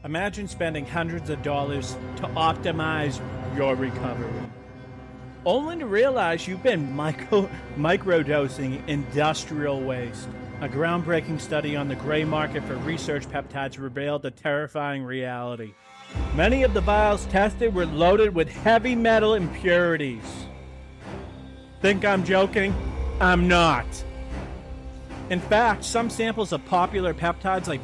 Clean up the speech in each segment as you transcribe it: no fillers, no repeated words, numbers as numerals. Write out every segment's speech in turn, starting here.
Imagine spending hundreds of dollars to optimize your recovery, only to realize you've been microdosing industrial waste. A groundbreaking study on the gray market for research peptides revealed a terrifying reality. Many of the vials tested were loaded with heavy metal impurities. Think I'm joking? I'm not. In fact, some samples of popular peptides like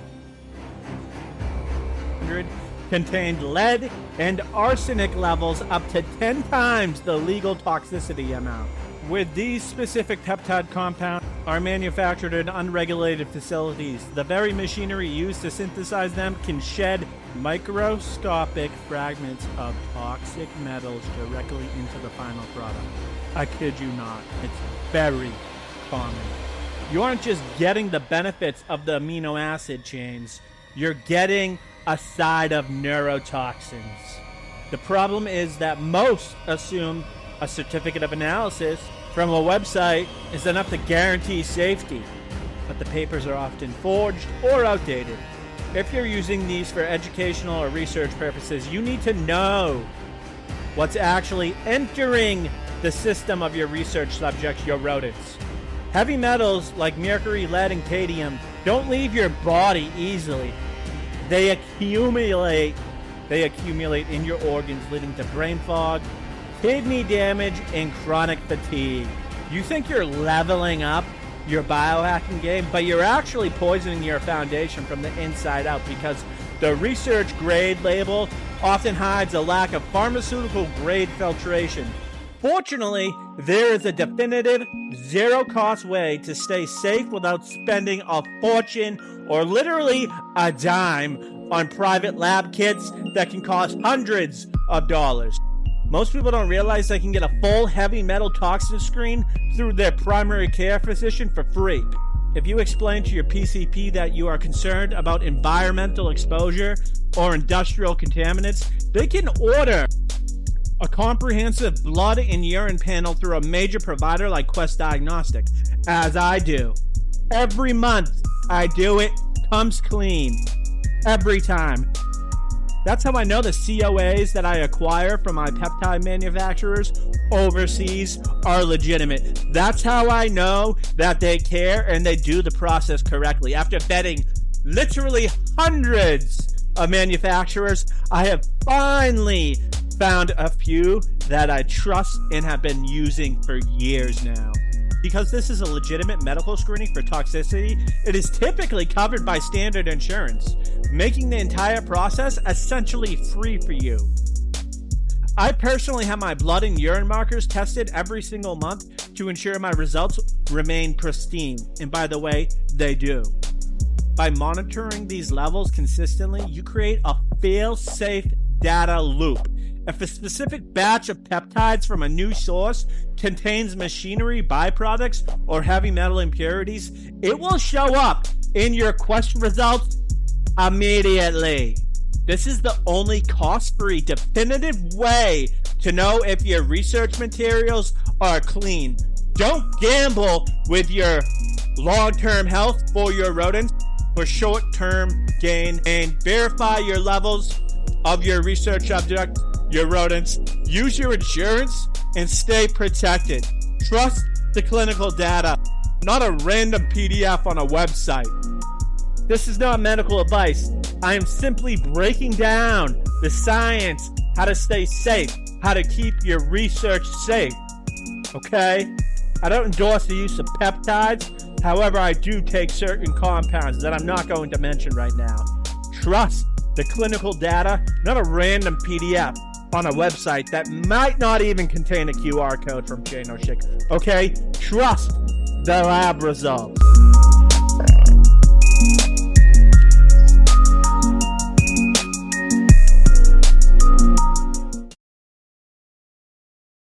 contained lead and arsenic levels up to 10 times the legal toxicity amount. With these specific peptide compounds are manufactured in unregulated facilities, the very machinery used to synthesize them can shed microscopic fragments of toxic metals directly into the final product. I kid you not, it's very common. You aren't just getting the benefits of the amino acid chains, you're getting a side of neurotoxins. The problem is that most assume a certificate of analysis from a website is enough to guarantee safety, but the papers are often forged or outdated. If you're using these for educational or research purposes, you need to know what's actually entering the system of your research subjects, your rodents. Heavy metals like mercury, lead, and cadmium don't leave your body easily. They accumulate in your organs, leading to brain fog, kidney damage, and chronic fatigue. You think you're leveling up your biohacking game, but you're actually poisoning your foundation from the inside out, because the research grade label often hides a lack of pharmaceutical grade filtration. Fortunately, there is a definitive, zero-cost way to stay safe without spending a fortune or literally a dime on private lab kits that can cost hundreds of dollars. Most people don't realize they can get a full heavy metal toxin screen through their primary care physician for free. If you explain to your PCP that you are concerned about environmental exposure or industrial contaminants, they can order a comprehensive blood and urine panel through a major provider like Quest Diagnostics, as I do. Every month I do it, comes clean. Every time. That's how I know the COAs that I acquire from my peptide manufacturers overseas are legitimate. That's how I know that they care and they do the process correctly. After vetting literally hundreds of manufacturers, I have finally found a few that I trust and have been using for years now. Because this is a legitimate medical screening for toxicity, it is typically covered by standard insurance, making the entire process essentially free for you. I personally have my blood and urine markers tested every single month to ensure my results remain pristine. And by the way, they do. By monitoring these levels consistently, you create a fail-safe data loop. If a specific batch of peptides from a new source contains machinery, byproducts, or heavy metal impurities, it will show up in your Quest results immediately. This is the only cost-free, definitive way to know if your research materials are clean. Don't gamble with your long-term health for your rodents for short-term gain, and verify your levels of your research subject, your rodents. Use your insurance and stay protected. Trust the clinical data, not a random PDF on a website. This is not medical advice. I am simply breaking down the science, how to stay safe, how to keep your research safe. Okay? I don't endorse the use of peptides. However, I do take certain compounds that I'm not going to mention right now. Trust the clinical data, not a random PDF on a website that might not even contain a QR code from Jane or Schick. Okay? Trust the lab results.